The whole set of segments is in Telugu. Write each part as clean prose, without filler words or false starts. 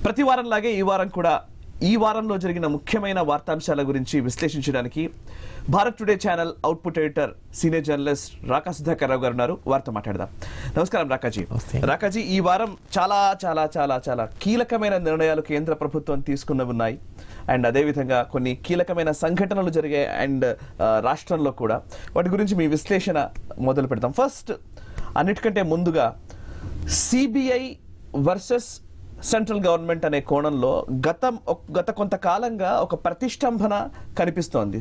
ప్రతి వారంలాగే ఈ వారంలో జరిగిన ముఖ్యమైన వార్తాంశాల గురించి విశ్లేషించడానికి Bharat today channel output editor senior journalist Raka Sudhakar Rao గారు ఉన్నారు. వారితో మాట్లాడదాం. నమస్కారం రాకాజీ. రాకాజీ, ఈ వారం చాలా చాలా చాలా చాలా కీలకమైన నిర్ణయాలు కేంద్ర ప్రభుత్వం తీసుకున్నవి ఉన్నాయి. అండ్ అదేవిధంగా కొన్ని కీలకమైన సంఘటనలు జరిగాయి అండ్ రాష్ట్రంలో కూడా. వాటి గురించి మీ విశ్లేషణ మొదలు పెడతాం. ఫస్ట్, అన్నిటికంటే ముందుగా సిబిఐ వర్సెస్ సెంట్రల్ గవర్నమెంట్ అనే కోణంలో గత కొంతకాలంగా ఒక ప్రతిష్టంభన కనిపిస్తోంది.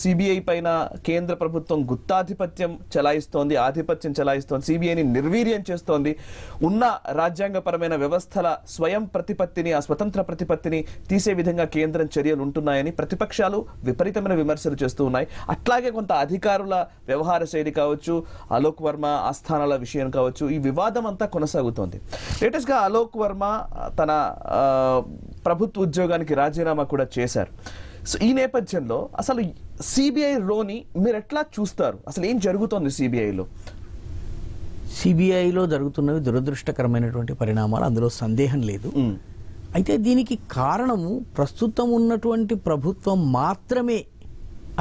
సిబిఐ పైన కేంద్ర ప్రభుత్వం గుత్తాధిపత్యం చెలాయిస్తోంది, సిబిఐని నిర్వీర్యం చేస్తోంది. ఉన్న రాజ్యాంగపరమైన వ్యవస్థల స్వయం ప్రతిపత్తిని, ఆ స్వతంత్ర ప్రతిపత్తిని తీసే విధంగా కేంద్రం చర్యలు ఉంటున్నాయని ప్రతిపక్షాలు విపరీతమైన విమర్శలు చేస్తూ ఉన్నాయి. అట్లాగే కొంత అధికారుల వ్యవహార శైలి కావచ్చు, అలోక్ వర్మ ఆస్థానాల విషయం కావచ్చు, ఈ వివాదం అంతా కొనసాగుతోంది. లేటెస్ట్ గా అలోక్ వర్మ తన ప్రభుత్వ ఉద్యోగానికి రాజీనామా కూడా చేశారు. సో ఈ నేపథ్యంలో అసలు సిబిఐ రోని మీరు ఎట్లా చూస్తారు? అసలు ఏం జరుగుతోంది సిబిఐలో జరుగుతున్నవి దురదృష్టకరమైనటువంటి పరిణామాలు, అందులో సందేహం లేదు. అయితే దీనికి కారణము ప్రస్తుతం ఉన్నటువంటి ప్రభుత్వం మాత్రమే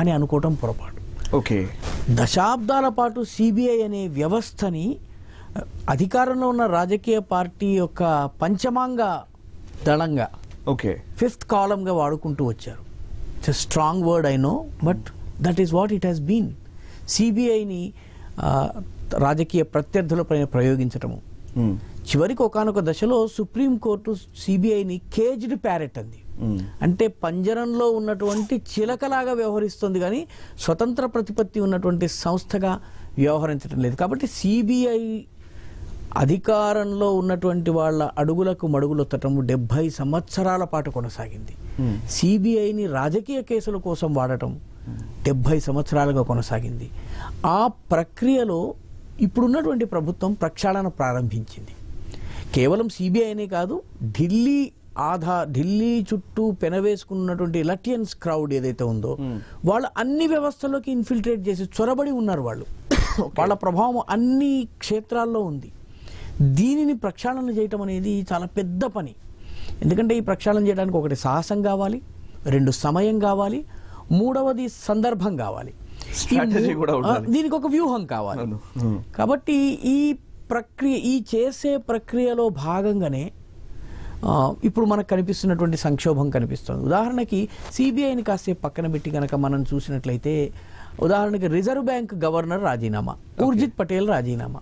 అని అనుకోవటం పొరపాటు. ఓకే, దశాబ్దాల పాటు సిబిఐ అనే వ్యవస్థని అధికారంలో ఉన్న రాజకీయ పార్టీ యొక్క పంచమాంగ దళంగా, ఫిఫ్త్ కాలంగా వాడుకుంటూ వచ్చారు. It's a strong word, I know, but that is what it has been. సిబిఐని రాజకీయ ప్రత్యర్థులపైన ప్రయోగించటము, చివరికి ఒకానొక దశలో సుప్రీంకోర్టు సిబిఐని కేజ్డ్ ప్యారెట్ అంది. అంటే పంజరంలో ఉన్నటువంటి చిలకలాగా వ్యవహరిస్తుంది, కానీ స్వతంత్ర ప్రతిపత్తి ఉన్నటువంటి సంస్థగా వ్యవహరించడం లేదు. కాబట్టి సిబిఐ అధికారంలో ఉన్నటువంటి వాళ్ళ అడుగులకు మడుగులొత్తటం 70 సంవత్సరాల పాటు కొనసాగింది. సిబిఐని రాజకీయ కేసుల కోసం వాడటం 70 సంవత్సరాలుగా కొనసాగింది. ఆ ప్రక్రియలో ఇప్పుడున్నటువంటి ప్రభుత్వం ప్రక్షాళన ప్రారంభించింది. కేవలం సిబిఐనే కాదు, ఢిల్లీ చుట్టూ పెనవేసుకున్నటువంటి లటియన్స్ క్రౌడ్ ఏదైతే ఉందో, వాళ్ళు అన్ని వ్యవస్థల్లోకి ఇన్ఫిల్ట్రేట్ చేసి చొరబడి ఉన్నారు. వాళ్ళ ప్రభావం అన్ని క్షేత్రాల్లో ఉంది. దీనిని ప్రక్షాళన చేయటం అనేది చాలా పెద్ద పని. ఎందుకంటే ఈ ప్రక్షాళన చేయడానికి ఒకటి సాహసం కావాలి, 2 సమయం కావాలి, 3వది సందర్భం కావాలి, దీనికి ఒక వ్యూహం కావాలి. కాబట్టి ఈ చేసే ప్రక్రియలో భాగంగానే ఇప్పుడు మనకు కనిపిస్తున్నటువంటి సంక్షోభం కనిపిస్తుంది. ఉదాహరణకి సిబిఐని కాసేపు పక్కన పెట్టి కనుక మనం చూసినట్లయితే, ఉదాహరణకి రిజర్వ్ బ్యాంక్ గవర్నర్ రాజీనామా, ఊర్జిత్ పటేల్ రాజీనామా.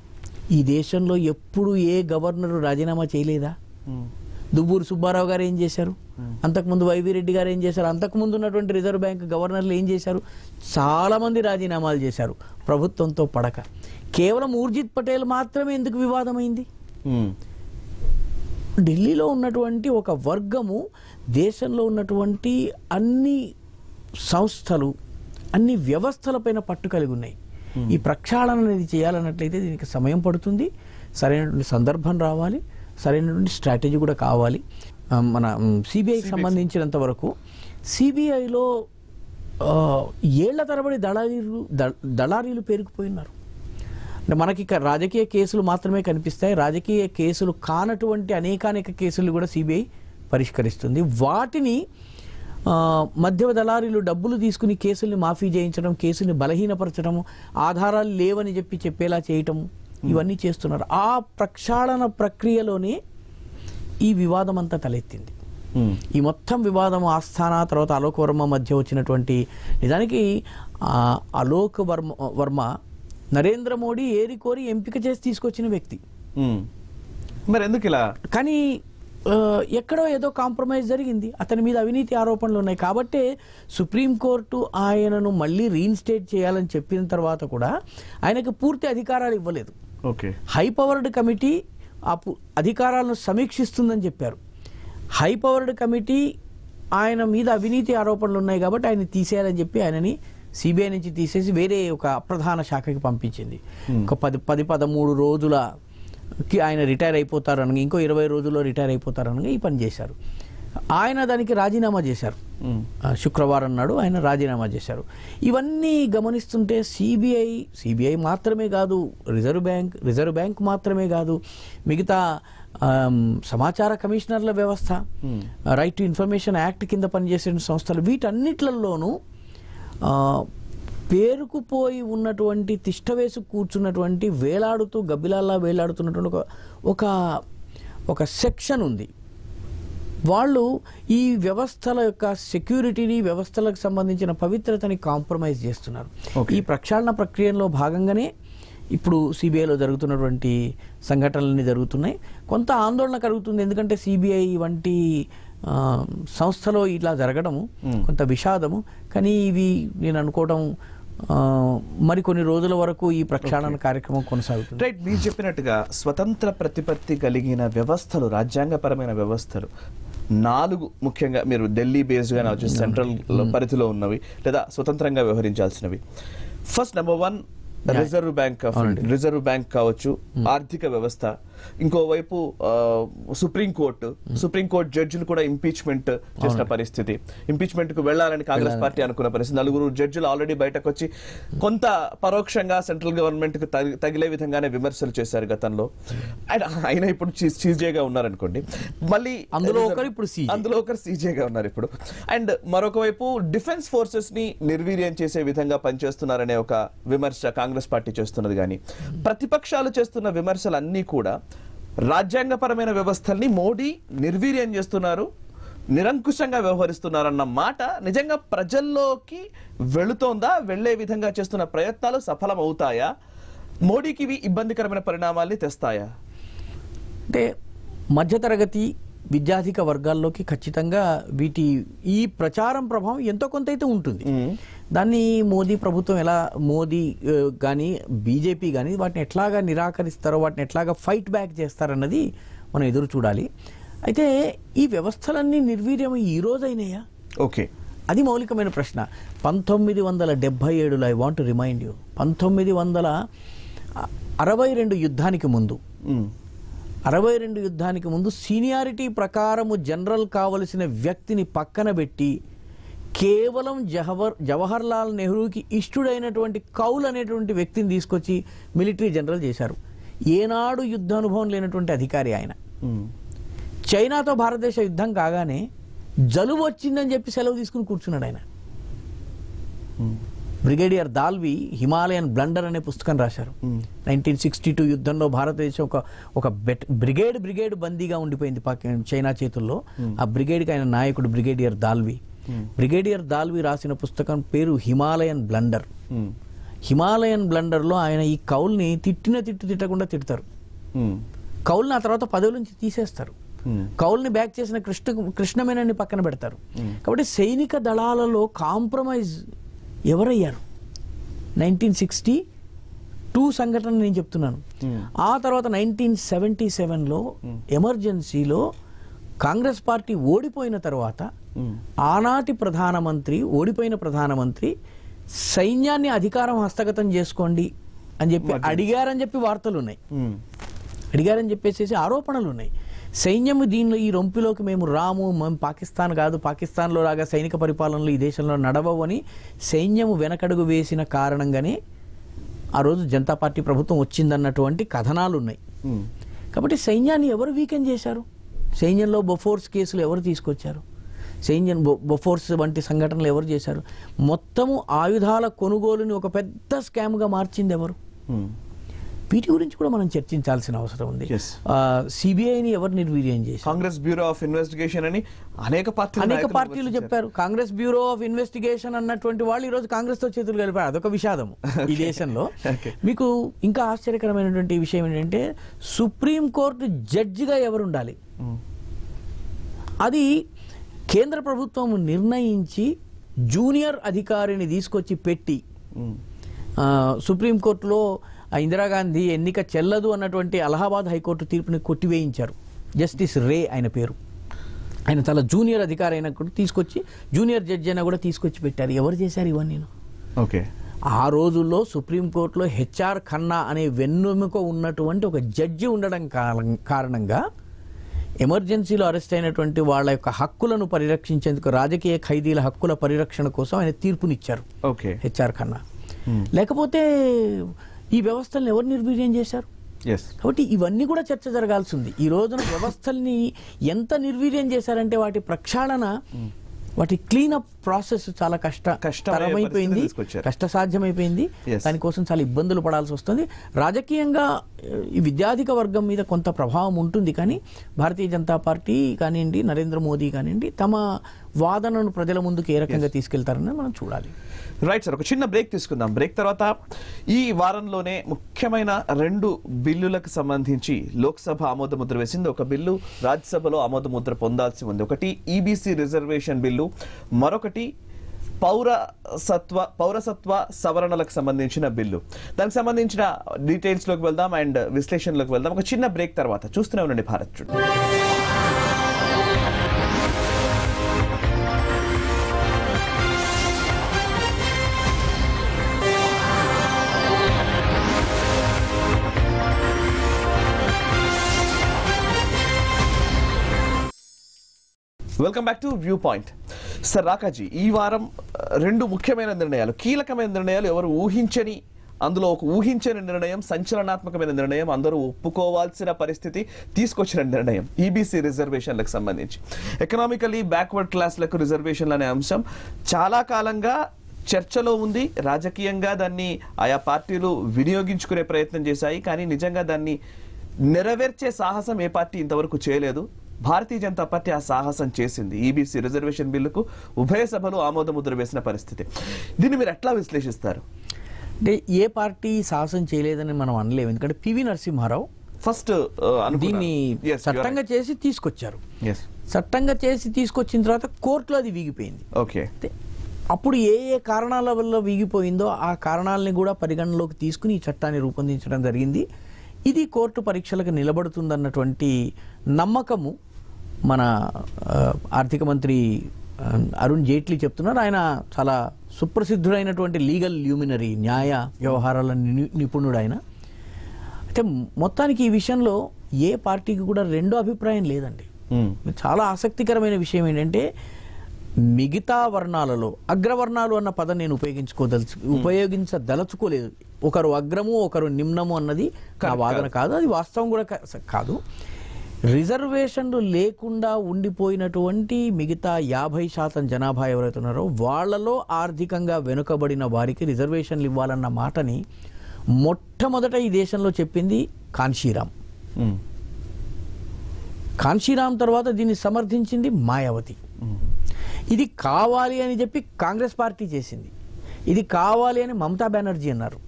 ఈ దేశంలో ఎప్పుడు ఏ గవర్నర్ రాజీనామా చేయలేదా? దువ్వూరు సుబ్బారావు గారు ఏం చేశారు? అంతకుముందు వైవి రెడ్డి గారు ఏం చేశారు? అంతకుముందు ఉన్నటువంటి రిజర్వ్ బ్యాంక్ గవర్నర్లు ఏం చేశారు? చాలా మంది రాజీనామాలు చేశారు ప్రభుత్వంతో పడక. కేవలం ఊర్జిత్ పటేల్ మాత్రమే ఎందుకు వివాదమైంది? ఢిల్లీలో ఉన్నటువంటి ఒక వర్గము దేశంలో ఉన్నటువంటి అన్ని సంస్థలు, అన్ని వ్యవస్థలపైన పట్టు కలిగి ఉన్నాయి. ఈ ప్రక్షాళన అనేది చేయాలన్నట్లయితే దీనికి సమయం పడుతుంది, సరైనటువంటి సందర్భం రావాలి, సరైనటువంటి స్ట్రాటజీ కూడా కావాలి. మన సిబిఐకి సంబంధించినంత వరకు సిబిఐలో ఏళ్ల తరబడి దళారీలు పేరుకుపోయినారు. అంటే మనకి రాజకీయ కేసులు మాత్రమే కనిపిస్తాయి. రాజకీయ కేసులు కానటువంటి అనేక కేసులు కూడా సిబిఐ పరిష్కరిస్తుంది. వాటిని మధ్య దళారీలు డబ్బులు తీసుకుని కేసుల్ని మాఫీ చేయించడం, కేసుల్ని బలహీనపరచడం, ఆధారాలు లేవని చెప్పేలా చేయటం, ఇవన్నీ చేస్తున్నారు. ఆ ప్రక్షాళన ప్రక్రియలోనే ఈ వివాదం అంతా తలెత్తింది. ఈ మొత్తం వివాదం ఆస్థానా తర్వాత అలోక్ వర్మ మధ్య వచ్చినటువంటి, నిజానికి అలోక్ వర్మ నరేంద్ర మోడీ ఏరికోరి ఎంపిక చేసి తీసుకొచ్చిన వ్యక్తి. మరి ఎందుకు ఇలా? కానీ ఎక్కడో ఏదో కాంప్రమైజ్ జరిగింది, అతని మీద అవినీతి ఆరోపణలు ఉన్నాయి. కాబట్టే సుప్రీంకోర్టు ఆయనను మళ్ళీ రీఇన్స్టేట్ చేయాలని చెప్పిన తర్వాత కూడా ఆయనకు పూర్తి అధికారాలు ఇవ్వలేదు. హై పవర్డ్ కమిటీ అధికారాలను సమీక్షిస్తుందని చెప్పారు. హై పవర్డ్ కమిటీ ఆయన మీద అవినీతి ఆరోపణలు ఉన్నాయి కాబట్టి ఆయన తీసేయాలని చెప్పి ఆయనని సిబిఐ నుంచి తీసేసి వేరే ఒక అప్రధాన శాఖకి పంపించింది. ఒక 13 రోజులకి ఆయన రిటైర్ అయిపోతారనగా, ఇంకో 20 రోజుల్లో రిటైర్ అయిపోతారనగా ఈ పని చేశారు. ఆయన దానికి రాజీనామా చేశారు. శుక్రవారం నాడు ఆయన రాజీనామా చేశారు. ఇవన్నీ గమనిస్తుంటే సిబిఐ మాత్రమే కాదు, రిజర్వ్ బ్యాంక్ మాత్రమే కాదు, మిగతా సమాచార కమిషనర్ల వ్యవస్థ, రైట్ టు ఇన్ఫర్మేషన్ యాక్ట్ కింద పనిచేసే సంస్థలు, వీటన్నిట్లలోనూ పేరుకుపోయి ఉన్నటువంటి, తిష్టవేసి కూర్చున్నటువంటి, వేలాడుతూ గబ్బిలాల్లా వేలాడుతున్నటువంటి ఒక సెక్షన్ ఉంది. వాళ్ళు ఈ వ్యవస్థల యొక్క సెక్యూరిటీని, వ్యవస్థలకు సంబంధించిన పవిత్రతని కాంప్రమైజ్ చేస్తున్నారు. ఈ ప్రక్షాళన ప్రక్రియలో భాగంగానే ఇప్పుడు సిబిఐలో జరుగుతున్నటువంటి సంఘటనలన్నీ జరుగుతున్నాయి. కొంత ఆందోళన కలుగుతుంది, ఎందుకంటే సిబిఐ వంటి సంస్థలో ఇలా జరగడము కొంత విషాదము. కానీ ఇవి నేను అనుకోవడం మరికొన్ని రోజుల వరకు ఈ ప్రక్షాళన కార్యక్రమం కొనసాగుతుంది. రైట్, మీరు చెప్పినట్టుగా స్వతంత్ర ప్రతిపత్తి కలిగిన వ్యవస్థలు, రాజ్యాంగపరమైన వ్యవస్థలు 4 ముఖ్యంగా మీరు ఢిల్లీ బేస్డ్గా వచ్చి సెంట్రల్ పరిధిలో ఉన్నవి లేదా స్వతంత్రంగా వ్యవహరించాల్సినవి. ఫస్ట్ నెంబర్ 1 రిజర్వ్ బ్యాంక్ కావచ్చు, ఆర్థిక వ్యవస్థ. ఇంకోవైపు సుప్రీంకోర్టు జడ్జిలు కూడా ఇంపీచ్మెంట్ చేసిన పరిస్థితి, ఇంపీచ్మెంట్ కు వెళ్లాలని కాంగ్రెస్ పార్టీ అనుకున్న పరిస్థితి. 4 జడ్జిలు ఆల్రెడీ బయటకు వచ్చి కొంత పరోక్షంగా సెంట్రల్ గవర్నమెంట్ కు తగిలే విధంగానే విమర్శలు చేశారు గతంలో. అయినా ఇప్పుడు సీజేగా ఉన్నారనుకోండి, మళ్ళీ అందులో ఒకరు సీజేగా ఉన్నారు ఇప్పుడు. అండ్ మరొక వైపు డిఫెన్స్ ఫోర్సెస్ ని నిర్వీర్యం చేసే విధంగా పనిచేస్తున్నారనే ఒక విమర్శ కాంగ్రెస్ పార్టీ చేస్తున్నది. కానీ ప్రతిపక్షాలు చేస్తున్న విమర్శలన్నీ కూడా రాజ్యాంగపరమైన వ్యవస్థల్ని మోడీ నిర్వీర్యం చేస్తున్నారు, నిరంకుశంగా వ్యవహరిస్తున్నారన్న మాట నిజంగా ప్రజల్లోకి వెళుతోందా? వెళ్లే విధంగా చేస్తున్న ప్రయత్నాలు సఫలమవుతాయా? మోడీకి ఇవి ఇబ్బందికరమైన పరిణామాల్ని తెస్తాయా? అంటే మధ్యతరగతి విద్యాధిక వర్గాల్లోకి ఖచ్చితంగా ఈ ప్రచారం ప్రభావం ఎంతో కొంత అయితే ఉంటుంది. దాన్ని మోదీ ప్రభుత్వం మోదీ కానీ బీజేపీ కానీ వాటిని ఎట్లాగా నిరాకరిస్తారో, వాటిని ఎట్లాగా ఫైట్ బ్యాక్ చేస్తారన్నది మనం ఎదురు చూడాలి. అయితే ఈ వ్యవస్థలన్నీ నిర్వీర్యం ఈ రోజైనాయా? ఓకే, అది మౌలికమైన ప్రశ్న. 1977లో ఐ వాంట్ రిమైండ్ యూ, 1962 యుద్ధానికి ముందు సీనియారిటీ ప్రకారము జనరల్ కావలసిన వ్యక్తిని పక్కన పెట్టి కేవలం జవహర్లాల్ నెహ్రూకి ఇష్టుడైనటువంటి కౌల్ అనేటువంటి వ్యక్తిని తీసుకొచ్చి మిలిటరీ జనరల్ చేశారు. ఏనాడు యుద్ధానుభవం లేనటువంటి అధికారి ఆయన. చైనాతో భారతదేశ యుద్ధం కాగానే జలుబు వచ్చిందని చెప్పి సెలవు తీసుకుని కూర్చున్నాడు ఆయన. బ్రిగేడియర్ దాల్వి హిమాలయన్ బ్లండర్ అనే పుస్తకం రాశారు. 1962 యుద్ధంలో భారతదేశం ఒక బ్రిగేడ్ బందీగా ఉండిపోయింది చైనా చేతుల్లో. ఆ బ్రిగేడ్కి ఆయన నాయకుడు బ్రిగేడియర్ దాల్వి. బ్రిగేడియర్ దాల్వి రాసిన పుస్తకం పేరు హిమాలయన్ బ్లండర్. హిమాలయన్ బ్లండర్లో ఆయన ఈ కౌల్ని తిట్టకుండా తిడతారు. కౌల్ని ఆ తర్వాత పదవి నుంచి తీసేస్తారు. కౌల్ని బ్యాక్ చేసిన కృష్ణమేనని పక్కన పెడతారు. కాబట్టి సైనిక దళాలలో కాంప్రమైజ్ ఎవరయ్యారు? 1962 సంఘటన నేను చెప్తున్నాను. ఆ తర్వాత 1977లో ఎమర్జెన్సీలో కాంగ్రెస్ పార్టీ ఓడిపోయిన తర్వాత ఓడిపోయిన ప్రధానమంత్రి సైన్యాన్ని అధికారం హస్తగతం చేసుకోండి అని చెప్పి అడిగారని చెప్పి వార్తలు ఉన్నాయి. అడిగారని చెప్పేసి ఆరోపణలు ఉన్నాయి. సైన్యం దీనిలో ఈ రొంపిలోకి మేము రాము, మేము పాకిస్తాన్ కాదు, పాకిస్తాన్లో లాగా సైనిక పరిపాలనలు ఈ దేశంలో నడవవు అని సైన్యం వెనకడుగు వేసిన కారణంగానే ఆ రోజు జనతా పార్టీ ప్రభుత్వం వచ్చిందన్నటువంటి కథనాలు ఉన్నాయి. కాబట్టి సైన్యాన్ని ఎవరు వీకెన్ చేశారు? సైన్యంలో బొఫోర్స్ కేసులు ఎవరు తీసుకొచ్చారు? బొఫోర్స్ వంటి సంఘటనలు ఎవరు చేశారు? మొత్తము ఆయుధాల కొనుగోలుని ఒక పెద్ద స్కామ్గా మార్చింది ఎవరు? వీటి గురించి కూడా మనం చర్చించాల్సిన అవసరం ఉంది. సిబిఐని ఎవరు నిర్వీర్యం చేశారు? కాంగ్రెస్ బ్యూరో ఆఫ్ ఇన్వెస్టిగేషన్ అని అనేక పార్టీలు చెప్పారు. కాంగ్రెస్ బ్యూరో ఆఫ్ ఇన్వెస్టిగేషన్ అన్నటువంటి వాళ్ళు ఈ రోజు కాంగ్రెస్ తో చేతులు కలిపారు. అదొక విషాదం ఈ దేశంలో. మీకు ఇంకా ఆశ్చర్యకరమైనటువంటి విషయం ఏంటంటే సుప్రీంకోర్టు జడ్జిగా ఎవరు ఉండాలి? అది కేంద్ర ప్రభుత్వం నిర్ణయించి జూనియర్ అధికారిని తీసుకొచ్చి పెట్టి సుప్రీంకోర్టులో ఇందిరాగాంధీ ఎన్నిక చెల్లదు అన్నటువంటి అలహాబాద్ హైకోర్టు తీర్పుని కొట్టివేయించారు. జస్టిస్ రే ఆయన పేరు. ఆయన చాలా జూనియర్ అధికారి అయినా కూడా తీసుకొచ్చి, జూనియర్ జడ్జి అయినా కూడా తీసుకొచ్చి పెట్టారు. ఎవరు చేశారు ఇవన్నీ? ఓకే, ఆ రోజుల్లో సుప్రీంకోర్టులో హెచ్ఆర్ ఖన్నా అనే వెన్నెముక ఉన్నటువంటి ఒక జడ్జి ఉండడం కారణంగా ఎమర్జెన్సీలో అరెస్ట్ అయినటువంటి వాళ్ళ యొక్క హక్కులను పరిరక్షించేందుకు రాజకీయ ఖైదీల హక్కుల పరిరక్షణ కోసం ఆయన తీర్పునిచ్చారు ఓకే హెచ్ఆర్ ఖన్నా. లేకపోతే ఈ వ్యవస్థలను ఎవరు నిర్వీర్యం చేశారు? కాబట్టి ఇవన్నీ కూడా చర్చ జరగాల్సి ఉంది. ఈ రోజున వ్యవస్థల్ని ఎంత నిర్వీర్యం చేశారంటే వాటి ప్రక్షాళన, వాటి క్లీనప్ ప్రాసెస్ చాలా కష్టతరమైపోయింది, కష్టసాధ్యమైపోయింది. దానికోసం చాలా ఇబ్బందులు పడాల్సి వస్తుంది. రాజకీయంగా ఈ విద్యాధిక వర్గం మీద కొంత ప్రభావం ఉంటుంది, కానీ భారతీయ జనతా పార్టీ కానివ్వండి, నరేంద్ర మోదీ కానివ్వండి, తమ వాదనను ప్రజల ముందుకు ఏ రకంగా తీసుకెళ్తారని మనం చూడాలి. రైట్ సార్, ఒక చిన్న బ్రేక్ తీసుకుందాం. బ్రేక్ తర్వాత ఈ వారంలోనే ముఖ్యమైన 2 బిల్లులకు సంబంధించి లోక్సభ ఆమోద ముద్ర వేసింది. ఒక బిల్లు రాజ్యసభలో ఆమోద ముద్ర పొందాల్సి ఉంది. ఒకటి ఈబీసీ రిజర్వేషన్ బిల్లు, మరొకటి పౌరసత్వ సవరణలకు సంబంధించిన బిల్లు. దానికి సంబంధించిన డీటెయిల్స్లోకి వెళ్దాం అండ్ విశ్లేషణలోకి వెళ్దాం ఒక చిన్న బ్రేక్ తర్వాత. చూస్తూనే ఉండండి Bharat today. Welcome back to view point. Sir రాకాజీ, ఈ వారం 2 ముఖ్యమైన నిర్ణయాలు, కీలకమైన నిర్ణయాలు, ఎవరు ఊహించని, అందులో ఒక ఊహించని నిర్ణయం, సంచలనాత్మకమైన నిర్ణయం, అందరూ ఒప్పుకోవాల్సిన పరిస్థితి తీసుకొచ్చిన నిర్ణయం ఈబీసీ రిజర్వేషన్లకు సంబంధించి. ఎకనామికలీ బ్యాక్వర్డ్ క్లాస్లకు రిజర్వేషన్లు అనే అంశం చాలా కాలంగా చర్చలో ఉంది. రాజకీయంగా దాన్ని ఆయా పార్టీలు వినియోగించుకునే ప్రయత్నం చేశాయి, కానీ నిజంగా దాన్ని నెరవేర్చే సాహసం ఏ పార్టీ ఇంతవరకు చేయలేదు. భారతీయ జనతా పార్టీ ఆ సాహసం చేసింది. ఈబీసీ రిజర్వేషన్ బిల్లుకు ఉభయ సభలు ఆమోద ముద్ర వేసిన పరిస్థితి. దీన్ని మీరు ఎట్లా విశ్లేషిస్తారు? అంటే ఏ పార్టీ సాహసం చేయలేదని మనం అనలేము, ఎందుకంటే పివి నరసింహారావు ఫస్ట్ దీన్ని చట్టంగా చేసి తీసుకొచ్చారు. చట్టంగా చేసి తీసుకొచ్చిన తర్వాత కోర్టులో అది వీగిపోయింది. ఓకే, అప్పుడు ఏ ఏ కారణాల వల్ల వీగిపోయిందో ఆ కారణాలని కూడా పరిగణలోకి తీసుకుని ఈ చట్టాన్ని రూపొందించడం జరిగింది. ఇది కోర్టు పరీక్షలకు నిలబడుతుందన్నటువంటి నమ్మకము మన ఆర్థిక మంత్రి అరుణ్ జైట్లీ చెప్తున్నారు. ఆయన చాలా సుప్రసిద్ధుడైనటువంటి లీగల్ ల్యూమినరీ, న్యాయ వ్యవహారాల నిపుణుడు ఆయన. అయితే మొత్తానికి ఈ విషయంలో ఏ పార్టీకి కూడా రెండో అభిప్రాయం లేదండి. చాలా ఆసక్తికరమైన విషయం ఏంటంటే, మిగతా వర్ణాలలో అగ్రవర్ణాలు అన్న పదం నేను ఉపయోగించదలుచుకోలేదు. ఒకరు అగ్రము ఒకరు నిమ్నము అన్నది నా వాదన కాదు, అది వాస్తవం కూడా కాదు. రిజర్వేషన్లు లేకుండా ఉండిపోయినటువంటి మిగతా 50% జనాభా ఎవరైతే ఉన్నారో వాళ్ళలో ఆర్థికంగా వెనుకబడిన వారికి రిజర్వేషన్లు ఇవ్వాలన్న మాటని మొట్టమొదట ఈ దేశంలో చెప్పింది కాన్షీరామ్. కాన్షీరామ్ తర్వాత దీన్ని సమర్థించింది మాయావతి. ఇది కావాలి అని చెప్పి కాంగ్రెస్ పార్టీ చేసింది, ఇది కావాలి అని మమతా బెనర్జీ అన్నారు.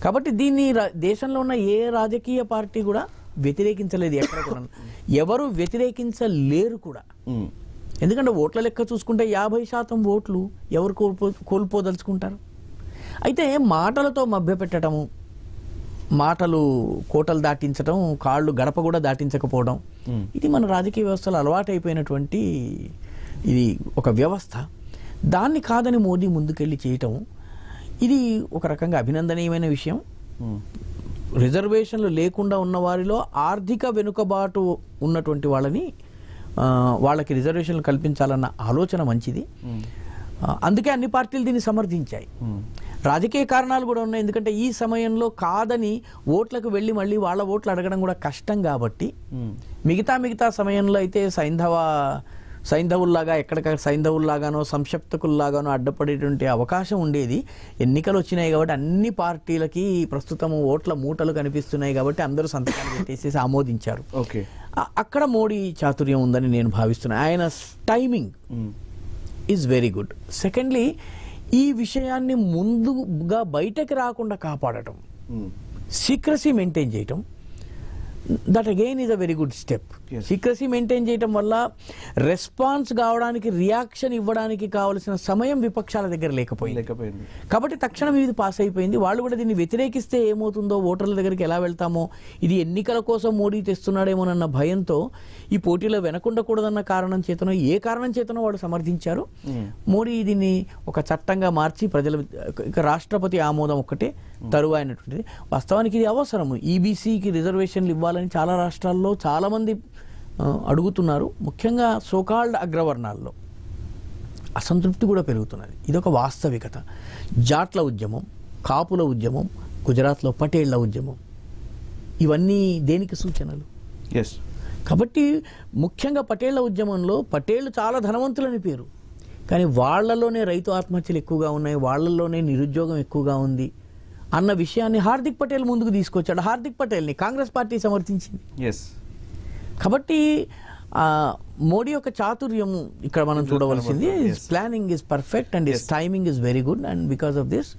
కాబట్టి దీన్ని దేశంలో ఉన్న ఏ రాజకీయ పార్టీ కూడా వ్యతిరేకించలేదు. ఎక్కడ కూడా ఎవరు వ్యతిరేకించలేరు కూడా. ఎందుకంటే ఓట్ల లెక్క చూసుకుంటే 50% ఓట్లు ఎవరు కోల్పోదలుచుకుంటారు. అయితే మాటలతో మభ్యపెట్టడము, మాటలు కోటలు దాటించడం, కాళ్ళు గడప కూడా దాటించకపోవడం, ఇది మన రాజకీయ వ్యవస్థలో అలవాటైపోయినటువంటి ఇది ఒక వ్యవస్థ. దాన్ని కాదని మోదీ ముందుకెళ్ళి చేయటం ఇది ఒక రకంగా అభినందనీయమైన విషయం. రిజర్వేషన్లు లేకుండా ఉన్న వారిలో ఆర్థిక వెనుకబాటు ఉన్నటువంటి వాళ్ళకి రిజర్వేషన్లు కల్పించాలన్న ఆలోచన మంచిది. అందుకే అన్ని పార్టీలు దీన్ని సమర్థించాయి. రాజకీయ కారణాలు కూడా ఉన్నాయి, ఎందుకంటే ఈ సమయంలో కాదని ఓట్లకు వెళ్ళి మళ్ళీ వాళ్ళ ఓట్లు అడగడం కూడా కష్టం. కాబట్టి మిగతా సమయంలో అయితే సైంధవుల్లాగా ఎక్కడికక్కడ సైంధవుల్లాగానో సంక్షప్తకుల్లాగానో అడ్డపడేటువంటి అవకాశం ఉండేది. ఎన్నికలు వచ్చినాయి కాబట్టి అన్ని పార్టీలకి ప్రస్తుతం ఓట్ల మూటలు కనిపిస్తున్నాయి కాబట్టి అందరూ సంతకాలు పెట్టేసేసి ఆమోదించారు. ఓకే, అక్కడ మోడీ చాతుర్యం ఉందని నేను భావిస్తున్నాను. ఆయన timing is very good. Secondly, ఈ విషయాన్ని ముందుగా బయటకు రాకుండా కాపాడటం, సీక్రసీ మెయింటైన్ చేయటం, that again is a very good step. Secrecy maintain చేయటం వల్ల రెస్పాన్స్ కావడానికి, రియాక్షన్ ఇవ్వడానికి కావలసిన సమయం విపక్షాల దగ్గర లేకపోయింది. కాబట్టి తక్షణం ఇది పాస్ అయిపోయింది. వాళ్ళు కూడా దీన్ని వ్యతిరేకిస్తే ఏమవుతుందో, ఓటర్ల దగ్గరికి ఎలా వెళ్తామో, ఇది ఎన్నికల కోసం మోడీ తెస్తున్నాడేమోనన్న భయంతో ఈ పోటీలో వెనకుండకూడదన్న కారణం చేతనో ఏ కారణం చేతనో వాళ్ళు సమర్థించారు. మోడీ దీన్ని ఒక చట్టంగా మార్చి రాష్ట్రపతి ఆమోదం ఒక్కటే తరువైనటువంటిది. వాస్తవానికి ఇది అవసరము. ఈబీసీకి రిజర్వేషన్లు ఇవ్వాలని చాలా రాష్ట్రాల్లో చాలా మంది అడుగుతున్నారు. ముఖ్యంగా సోకాల్డ్ అగ్రవర్ణాల్లో అసంతృప్తి కూడా పెరుగుతున్నది. ఇదొక వాస్తవికత. జాట్ల ఉద్యమం, కాపుల ఉద్యమం, గుజరాత్లో పటేళ్ల ఉద్యమం, ఇవన్నీ దేనికి సూచనలు? ఎస్. కాబట్టి ముఖ్యంగా పటేళ్ల ఉద్యమంలో పటేళ్లు చాలా ధనవంతులని పేరు, కానీ వాళ్లలోనే రైతు ఆత్మహత్యలు ఎక్కువగా ఉన్నాయి, వాళ్లలోనే నిరుద్యోగం ఎక్కువగా ఉంది అన్న విషయాన్ని హార్దిక్ పటేల్ ముందుకు తీసుకొచ్చాడు. హార్దిక్ పటేల్ని కాంగ్రెస్ పార్టీ సమర్థించింది. ఎస్. కాబట్టి మోడీ యొక్క చాతుర్యం ఇక్కడ మనం చూడవలసింది. Planning is perfect and his timing is very good, and because of this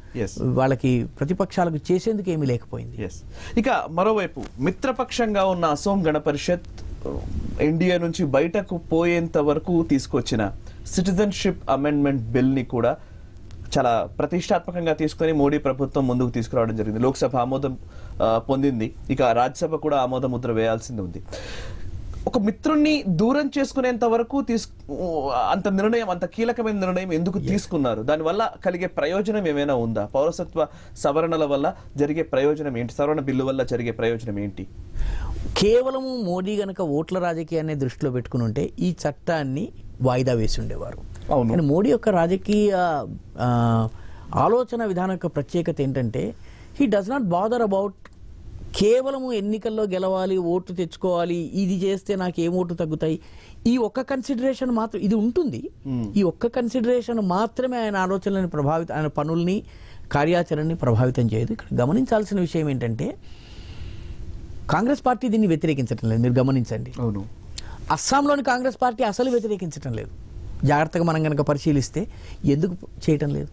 వాళ్ళకి ప్రతిపక్షాలకు చేసేందుకు ఏమీ లేకపోయింది. ఇక మరోవైపు మిత్రపక్షంగా ఉన్న అసోం గణ పరిషత్ ఇండియా నుంచి బయటకు పోయేంత వరకు తీసుకొచ్చిన సిటిజన్షిప్ అమెండ్మెంట్ బిల్ ని కూడా చాలా ప్రతిష్టాత్మకంగా తీసుకుని మోడీ ప్రభుత్వం ముందుకు తీసుకురావడం జరిగింది. లోక్సభ ఆమోదం పొందింది, ఇక రాజ్యసభ కూడా ఆమోద ముద్ర వేయాల్సింది ఉంది. ఒక మిత్రుణ్ణి దూరం చేసుకునేంత వరకు అంత నిర్ణయం, అంత కీలకమైన నిర్ణయం ఎందుకు తీసుకున్నారు? దానివల్ల కలిగే ప్రయోజనం ఏమైనా ఉందా? పౌరసత్వ సవరణల వల్ల జరిగే ప్రయోజనం ఏంటి? సవరణ బిల్లు వల్ల జరిగే ప్రయోజనం ఏంటి? కేవలము మోడీ గనక ఓట్ల రాజకీయాన్ని దృష్టిలో పెట్టుకుని ఉంటే ఈ చట్టాన్ని వాయిదా వేసి ఉండేవారు. కానీ మోడీ యొక్క రాజకీయ ఆలోచన విధానం యొక్క ప్రత్యేకత ఏంటంటే he does not bother about కేవలము ఎన్నికల్లో గెలవాలి, ఓట్లు తెచ్చుకోవాలి, ఇది చేస్తే నాకు ఏం ఓట్లు తగ్గుతాయి, ఈ ఒక్క కన్సిడరేషన్ మాత్రం ఇది ఉంటుంది. ఈ ఒక్క కన్సిడరేషన్ మాత్రమే ఆయన ఆలోచనలను ఆయన పనుల్ని, కార్యాచరణని ప్రభావితం చేయదు. ఇక్కడ గమనించాల్సిన విషయం ఏంటంటే కాంగ్రెస్ పార్టీ దీన్ని వ్యతిరేకించడం లేదు. మీరు గమనించండి. అవును, అస్సాంలోని కాంగ్రెస్ పార్టీ అసలు వ్యతిరేకించడం లేదు. జాగ్రత్తగా మనం కనుక పరిశీలిస్తే ఎందుకు చేయటం లేదు?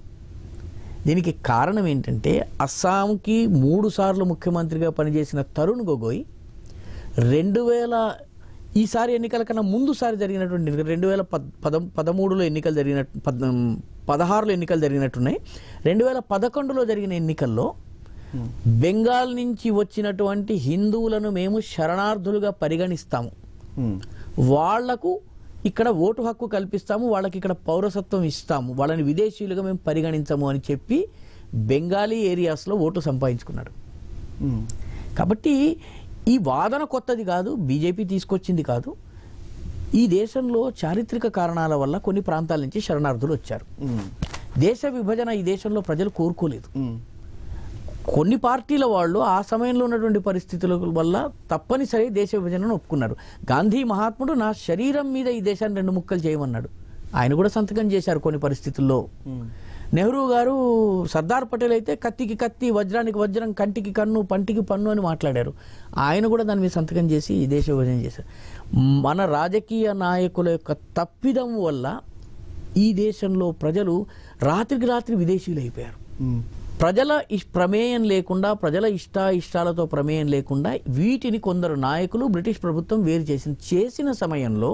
దీనికి కారణం ఏంటంటే అస్సాంకి 3 సార్లు ముఖ్యమంత్రిగా పనిచేసిన తరుణ్ గొగోయ్ 2000 ఈసారి ఎన్నికల కన్నా ముందుసారి జరిగినటువంటి 2013లో ఎన్నికలు జరిగినట్టు 16లో ఎన్నికలు జరిగినట్టున్నాయి. 2011లో జరిగిన ఎన్నికల్లో బెంగాల్ నుంచి వచ్చినటువంటి హిందువులను మేము శరణార్థులుగా పరిగణిస్తాము, వాళ్లకు ఇక్కడ ఓటు హక్కు కల్పిస్తాము, వాళ్ళకి ఇక్కడ పౌరసత్వం ఇస్తాము, వాళ్ళని విదేశీయులుగా మేము పరిగణించము అని చెప్పి బెంగాలీ ఏరియాస్లో ఓటు సంపాదించుకున్నాడు. కాబట్టి ఈ వాదన కొత్తది కాదు, బీజేపీ తీసుకొచ్చింది కాదు. ఈ దేశంలో చారిత్రక కారణాల వల్ల కొన్ని ప్రాంతాల నుంచి శరణార్థులు వచ్చారు. దేశ విభజన ఈ దేశంలో ప్రజలు కోరుకోలేదు. కొన్ని పార్టీల వాళ్ళు ఆ సమయంలో ఉన్నటువంటి పరిస్థితుల వల్ల తప్పనిసరి దేశ విభజనను ఒప్పుకున్నారు. గాంధీ మహాత్ముడు నా శరీరం మీద ఈ దేశాన్ని 2 ముక్కలు చేయమన్నాడు. ఆయన కూడా సంతకం చేశారు కొన్ని పరిస్థితుల్లో. నెహ్రూ గారు సర్దార్ పటేల్ అయితే కత్తికి కత్తి, వజ్రానికి వజ్రం, కంటికి కన్ను, పంటికి పన్ను అని మాట్లాడారు. ఆయన కూడా దాని మీద సంతకం చేసి ఈ దేశ విభజన చేశారు. మన రాజకీయ నాయకుల యొక్క తప్పిదం వల్ల ఈ దేశంలో ప్రజలు రాత్రికి రాత్రి విదేశీయులు అయిపోయారు. ప్రజల ప్రమేయం లేకుండా, ప్రజల ఇష్టాలతో ప్రమేయం లేకుండా వీటిని కొందరు నాయకులు, బ్రిటిష్ ప్రభుత్వం వేరు చేసిన సమయంలో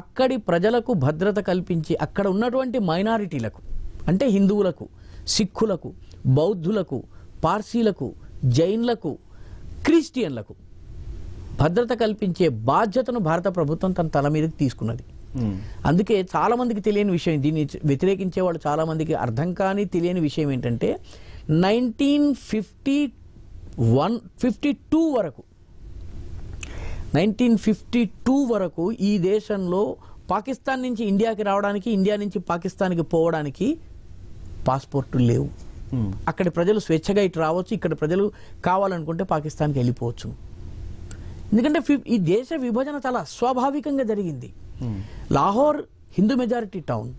అక్కడి ప్రజలకు భద్రత కల్పించి అక్కడ ఉన్నటువంటి మైనారిటీలకు, అంటే హిందువులకు, సిక్కులకు, బౌద్ధులకు, పార్సీలకు, జైన్లకు, క్రిస్టియన్లకు భద్రత కల్పించే బాధ్యతను భారత ప్రభుత్వం తన తల మీదకి తీసుకున్నది. అందుకే చాలా మందికి తెలియని విషయం, దీన్ని వ్యతిరేకించే వాళ్ళు చాలా మందికి అర్థం కాని తెలియని విషయం ఏంటంటే 1952 వరకు ఈ దేశంలో పాకిస్తాన్ నుంచి ఇండియాకి రావడానికి, ఇండియా నుంచి పాకిస్తాన్కి పోవడానికి పాస్పోర్టులు లేవు. అక్కడి ప్రజలు స్వేచ్ఛగా ఇటు రావచ్చు, ఇక్కడ ప్రజలు కావాలనుకుంటే పాకిస్తాన్కి వెళ్ళిపోవచ్చు. ఎందుకంటే ఈ దేశ విభజన చాలా అస్వాభావికంగా జరిగింది. లాహోర్ హిందూ మెజారిటీ టౌన్,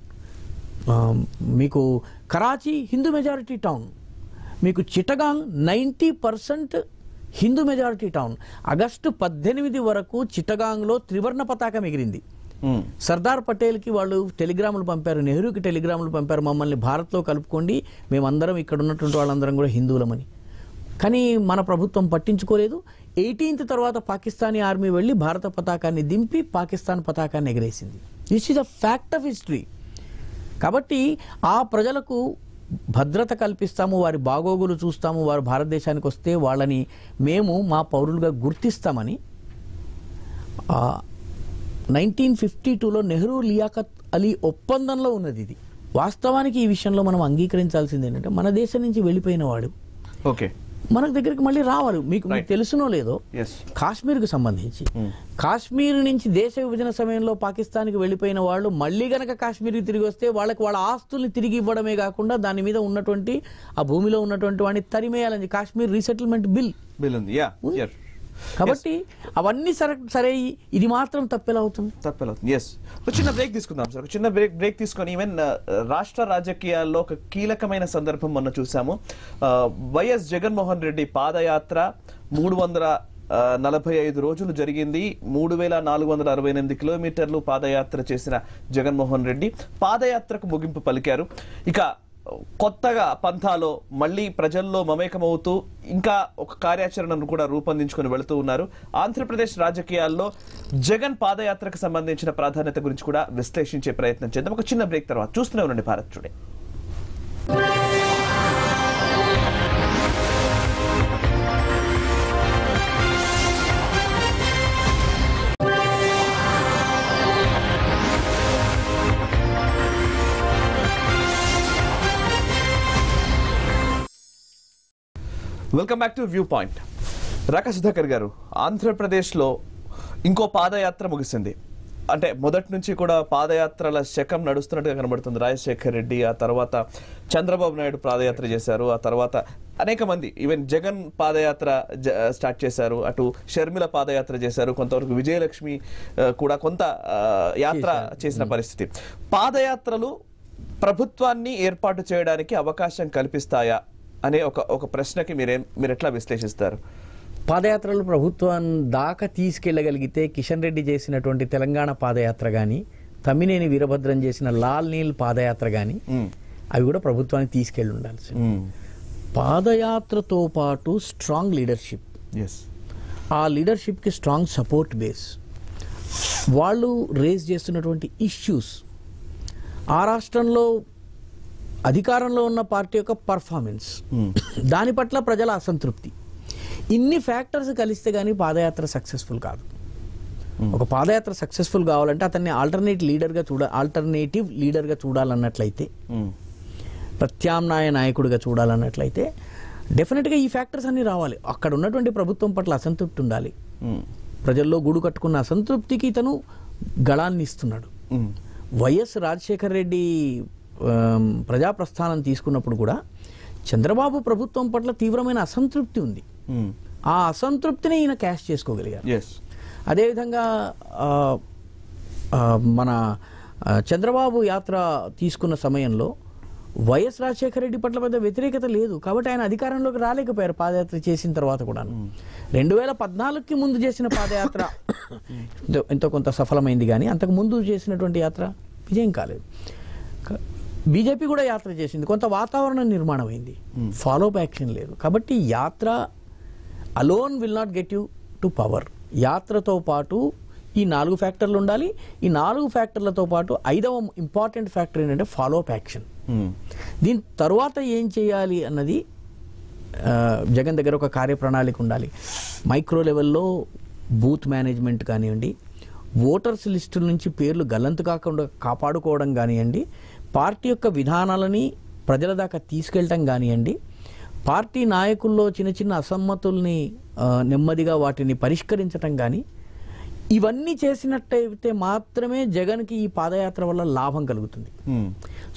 మీకు కరాచీ హిందూ మెజారిటీ టౌన్, మీకు Chittagong 90% Hindu majority town. August 18 వరకు చిట్టగాంగ్లో త్రివర్ణ పతాకం ఎగిరింది. సర్దార్ పటేల్కి వాళ్ళు టెలిగ్రాములు పంపారు, నెహ్రూకి టెలిగ్రాములు పంపారు, మమ్మల్ని భారత్లో కలుపుకోండి, మేమందరం ఇక్కడ ఉన్నటువంటి వాళ్ళందరం కూడా హిందువులమని. కానీ మన ప్రభుత్వం పట్టించుకోలేదు. 18th తర్వాత పాకిస్తానీ ఆర్మీ వెళ్ళి భారత పతాకాన్ని దింపి పాకిస్తాన్ పతాకాన్ని ఎగరేసింది. This is a fact of history. కాబట్టి ఆ ప్రజలకు భద్రత కల్పిస్తాము, వారి బాగోగులు చూస్తాము, వారు భారతదేశానికి వస్తే వాళ్ళని మేము మా పౌరులుగా గుర్తిస్తామని 1952లో నెహ్రూ లియాఖత్ అలీ ఒప్పందంలో ఉన్నది ఇది. వాస్తవానికి ఈ విషయంలో మనం అంగీకరించాల్సింది ఏంటంటే మన దేశం నుంచి వెళ్ళిపోయిన వాడు, మన దగ్గరికి మళ్ళీ రావాలి. మీకు తెలుసునో లేదో, కాశ్మీర్కి సంబంధించి కాశ్మీర్ నుంచి దేశ విభజన సమయంలో పాకిస్తాన్కి వెళ్ళిపోయిన వాళ్ళు మళ్ళీ గనక కాశ్మీర్కి తిరిగి వస్తే వాళ్ళకి వాళ్ళ ఆస్తుల్ని తిరిగి ఇవ్వడమే కాకుండా దాని మీద ఉన్నటువంటి ఆ భూమిలో ఉన్నటువంటి వాడిని తరిమేయాలని కాశ్మీర్ రీసెటిల్మెంట్ బిల్ ఉంది. కాబట్టి అవన్నీ సరే, ఇది మాత్రం తప్పెలా అవుతుంది? ఎస్. ఒక చిన్న బ్రేక్ తీసుకుందాం సార్. చిన్న బ్రేక్ తీసుకొని ఈవెన్ రాష్ట్ర రాజకీయాల్లో ఒక కీలకమైన సందర్భం మొన్న చూసాము. వైఎస్ జగన్మోహన్ రెడ్డి పాదయాత్ర 345 రోజులు జరిగింది. 3468 కిలోమీటర్లు పాదయాత్ర చేసిన జగన్మోహన్ రెడ్డి పాదయాత్రకు ముగింపు పలికారు. ఇక కొత్తగా పంథాలో మళ్ళీ ప్రజల్లో మమేకమవుతూ ఇంకా ఒక కార్యాచరణను కూడా రూపొందించుకొని వెళుతూ ఉన్నారు. ఆంధ్రప్రదేశ్ రాజకీయాల్లో జగన్ పాదయాత్రకు సంబంధించిన ప్రాధాన్యత గురించి కూడా విశ్లేషించే ప్రయత్నం చేద్దాం. ఒక చిన్న బ్రేక్ తర్వాత చూస్తూనే ఉండండి Bharat today. Welcome back to view point. Raka Sudhakar గారు, ఆంధ్రప్రదేశ్లో ఇంకో పాదయాత్ర ముగిసింది. అంటే మొదటి నుంచి కూడా పాదయాత్రల శకం నడుస్తున్నట్టుగా కనబడుతుంది. రాజశేఖర్ రెడ్డి, ఆ తర్వాత చంద్రబాబు నాయుడు పాదయాత్ర చేశారు, ఆ తర్వాత అనేక మంది ఈవెన్ జగన్ పాదయాత్ర స్టార్ట్ చేశారు, అటు షర్మిల పాదయాత్ర చేశారు, కొంతవరకు విజయలక్ష్మి కూడా కొంత యాత్ర చేసిన పరిస్థితి. పాదయాత్రలు ప్రభుత్వాన్ని ఏర్పాటు చేయడానికి అవకాశం కల్పిస్తాయా అనే ఒక ప్రశ్నకి మీరు ఎట్లా విశ్లేషిస్తారు? పాదయాత్రలు ప్రభుత్వం దాకా తీసుకెళ్లగలిగితే కిషన్ రెడ్డి చేసినటువంటి తెలంగాణ పాదయాత్ర కానీ, తమ్మినేని వీరభద్రం చేసిన లాల్ నీల్ పాదయాత్ర కానీ అవి కూడా ప్రభుత్వానికి తీసుకెళ్లి ఉండాల్సి. పాదయాత్రతో పాటు స్ట్రాంగ్ లీడర్షిప్, ఆ లీడర్షిప్కి స్ట్రాంగ్ సపోర్ట్ బేస్, వాళ్ళు రేజ్ చేస్తున్నటువంటి ఇష్యూస్, ఆ రాష్ట్రంలో అధికారంలో ఉన్న పార్టీ యొక్క పర్ఫార్మెన్స్, దాని పట్ల ప్రజల అసంతృప్తి, ఇన్ని ఫ్యాక్టర్స్ కలిస్తే కానీ పాదయాత్ర సక్సెస్ఫుల్ కాదు. ఒక పాదయాత్ర సక్సెస్ఫుల్ కావాలంటే అతన్ని ఆల్టర్నేటివ్ లీడర్గా చూడాలన్నట్లయితే, ప్రత్యామ్నాయ నాయకుడిగా చూడాలన్నట్లయితే డెఫినెట్గా ఈ ఫ్యాక్టర్స్ అన్ని రావాలి. అక్కడ ఉన్నటువంటి ప్రభుత్వం పట్ల అసంతృప్తి ఉండాలి. ప్రజల్లో గూడు కట్టుకున్న అసంతృప్తికి ఇతను గళాన్ని ఇస్తున్నాడు. వైఎస్ రాజశేఖర్ రెడ్డి ప్రజాప్రస్థానం తీసుకున్నప్పుడు కూడా చంద్రబాబు ప్రభుత్వం పట్ల తీవ్రమైన అసంతృప్తి ఉంది. ఆ అసంతృప్తిని ఈయన క్యాష్ చేసుకోగలిగారు. అదేవిధంగా మన చంద్రబాబు యాత్ర తీసుకున్న సమయంలో వైఎస్ రాజశేఖర రెడ్డి పట్ల పెద్ద వ్యతిరేకత లేదు, కాబట్టి ఆయన అధికారంలోకి రాలేకపోయారు పాదయాత్ర చేసిన తర్వాత కూడా. 2014కి ముందు చేసిన పాదయాత్ర ఎంతో కొంత సఫలమైంది, కానీ అంతకు ముందు చేసినటువంటి యాత్ర విజయం కాలేదు. బీజేపీ కూడా యాత్ర చేసింది, కొంత వాతావరణం నిర్మాణం అయింది, ఫాలో అప్ యాక్షన్ లేదు. కాబట్టి యాత్ర alone will not get you to power. యాత్రతో పాటు ఈ 4 ఫ్యాక్టర్లు ఉండాలి. ఈ 4 ఫ్యాక్టర్లతో పాటు 5వ ఇంపార్టెంట్ ఫ్యాక్టర్ ఏంటంటే ఫాలో అప్ యాక్షన్. దీని తర్వాత ఏం చేయాలి అన్నది జగన్ దగ్గర ఒక కార్యప్రణాళిక ఉండాలి. మైక్రో లెవెల్లో బూత్ మేనేజ్మెంట్ కానివ్వండి, ఓటర్స్ లిస్టుల నుంచి పేర్లు గల్లంతు కాకుండా కాపాడుకోవడం కానివ్వండి, పార్టీ యొక్క విధానాలని ప్రజల దాకా తీసుకెళ్ళటం కానివ్వండి, పార్టీ నాయకుల్లో చిన్న చిన్న అసమ్మతుల్ని నెమ్మదిగా వాటిని పరిష్కరించటం కానీ, ఇవన్నీ చేసినట్టయితే మాత్రమే జగన్కి ఈ పాదయాత్ర వల్ల లాభం కలుగుతుంది.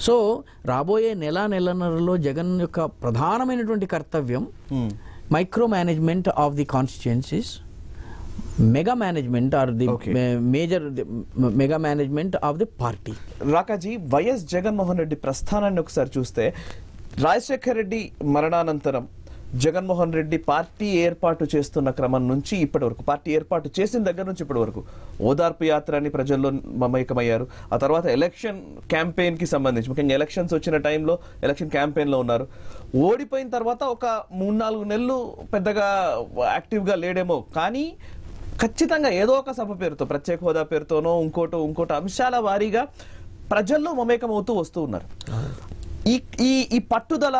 సో రాబోయే నెలన్నరలో జగన్ యొక్క ప్రధానమైనటువంటి కర్తవ్యం micro management of the constituencies, mega management or the major mega management of the party. రాకాజీ, వైఎస్ జగన్మోహన్ రెడ్డి ప్రస్థానాన్ని ఒకసారి చూస్తే రాజశేఖర్ రెడ్డి మరణానంతరం జగన్మోహన్ రెడ్డి పార్టీ ఏర్పాటు చేస్తున్న క్రమం నుంచి ఇప్పటి వరకు, పార్టీ ఏర్పాటు చేసిన దగ్గర నుంచి ఇప్పటి వరకు ఓదార్పు యాత్ర అని ప్రజల్లో మమేకమయ్యారు. ఆ తర్వాత ఎలక్షన్ క్యాంపెయిన్కి సంబంధించి, ముఖ్యంగా ఎలక్షన్స్ వచ్చిన టైంలో ఎలక్షన్ క్యాంపెయిన్లో ఉన్నారు. ఓడిపోయిన తర్వాత ఒక 3-4 నెలలు పెద్దగా యాక్టివ్గా లేడేమో, కానీ ఖచ్చితంగా ఏదో ఒక సభ పేరుతో, ప్రత్యేక హోదా పేరుతోనో ఇంకోటో అంశాల వారీగా ప్రజల్లో మమేకమవుతూ వస్తూ ఉన్నారు. ఈ పట్టుదల,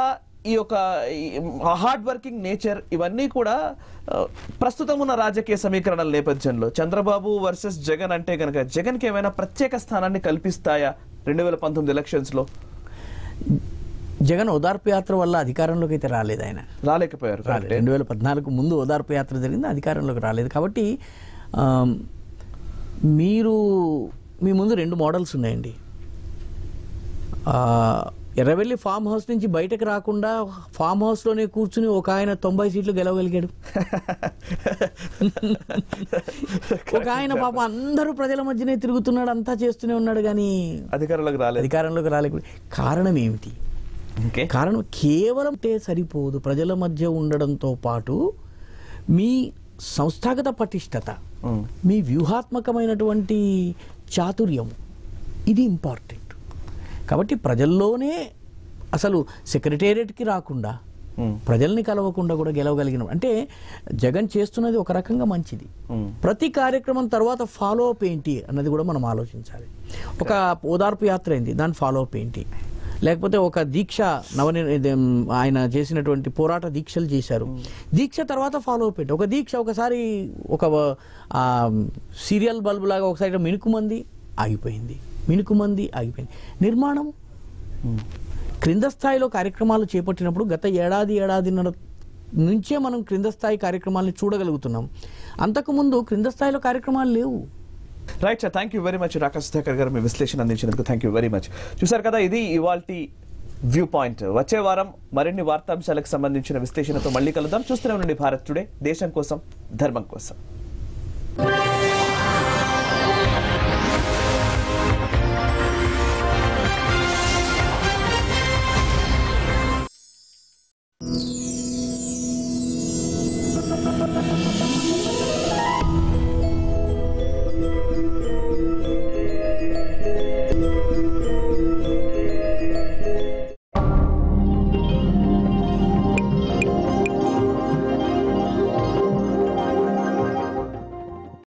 ఈ యొక్క హార్డ్ వర్కింగ్ నేచర్, ఇవన్నీ కూడా ప్రస్తుతం ఉన్న రాజకీయ సమీకరణల నేపథ్యంలో చంద్రబాబు వర్సెస్ జగన్ అంటే కనుక జగన్కి ఏమైనా ప్రత్యేక స్థానాన్ని కల్పిస్తాయా 2019 ఎలక్షన్స్లో? జగన్ ఓదార్పు యాత్ర వల్ల అధికారంలోకి అయితే రాలేదు, ఆయన రాలేకపోయారు. రాలేదు. 2014 ముందు ఓదార్పు యాత్ర జరిగింది, అధికారంలోకి రాలేదు. కాబట్టి మీ ముందు 2 మోడల్స్ ఉన్నాయండి. ఎర్రవెల్లి ఫామ్ హౌస్ నుంచి బయటకు రాకుండా ఫామ్ హౌస్లోనే కూర్చుని ఒక ఆయన 90 సీట్లు గెలవగలిగాడు. ఒక ఆయన పాపం అందరూ ప్రజల మధ్యనే తిరుగుతున్నాడు, అంతా చేస్తూనే ఉన్నాడు, కానీ అధికారంలోకి రాలేదు. కారణం ఏమిటి? కారణం కేవలం సరిపోదు. ప్రజల మధ్య ఉండడంతో పాటు మీ సంస్థాగత పటిష్టత, మీ వ్యూహాత్మకమైనటువంటి చాతుర్యం, ఇది ఇంపార్టెంట్. కాబట్టి ప్రజల్లోనే అసలు సెక్రటేరియట్కి రాకుండా, ప్రజల్ని కలవకుండా కూడా గెలవగలిగిన అంటే జగన్ చేస్తున్నది ఒక రకంగా మంచిది. ప్రతి కార్యక్రమం తర్వాత ఫాలో అప్ ఏంటి అన్నది కూడా మనం ఆలోచించాలి. ఒక ఓదార్పు యాత్ర అయింది, దాని ఫాలో అప్ ఏంటి? లేకపోతే ఒక దీక్ష ఆయన చేసినటువంటి పోరాట దీక్షలు చేశారు, దీక్ష తర్వాత ఫాలో అప్ ఏంటి? ఒక దీక్ష ఒకసారి ఒక సీరియల్ బల్బు లాగా ఒకసారి మినుకుమంది ఆగిపోయింది. నిర్మాణం క్రింద స్థాయిలో కార్యక్రమాలు చేపట్టినప్పుడు గత ఏడాదిన్నర నుంచే మనం క్రింద స్థాయి కార్యక్రమాలను చూడగలుగుతున్నాం. అంతకుముందు క్రింద స్థాయిలో కార్యక్రమాలు లేవు. Right sir, thank you very much Rakesh Sudhakar గారు, మీ విశ్లేషణ అందించినందుకు థ్యాంక్ యూ వెరీ మచ్. చూసారు కదా, ఇది ఇవాల్టి వ్యూ పాయింట్. వచ్చే వారం మరిన్ని వార్తాంశాలకు సంబంధించిన విశ్లేషణతో మళ్ళీ కలుద్దాం. చూస్తూనే ఉండండి భారత్ టుడే, దేశం కోసం, ధర్మం కోసం.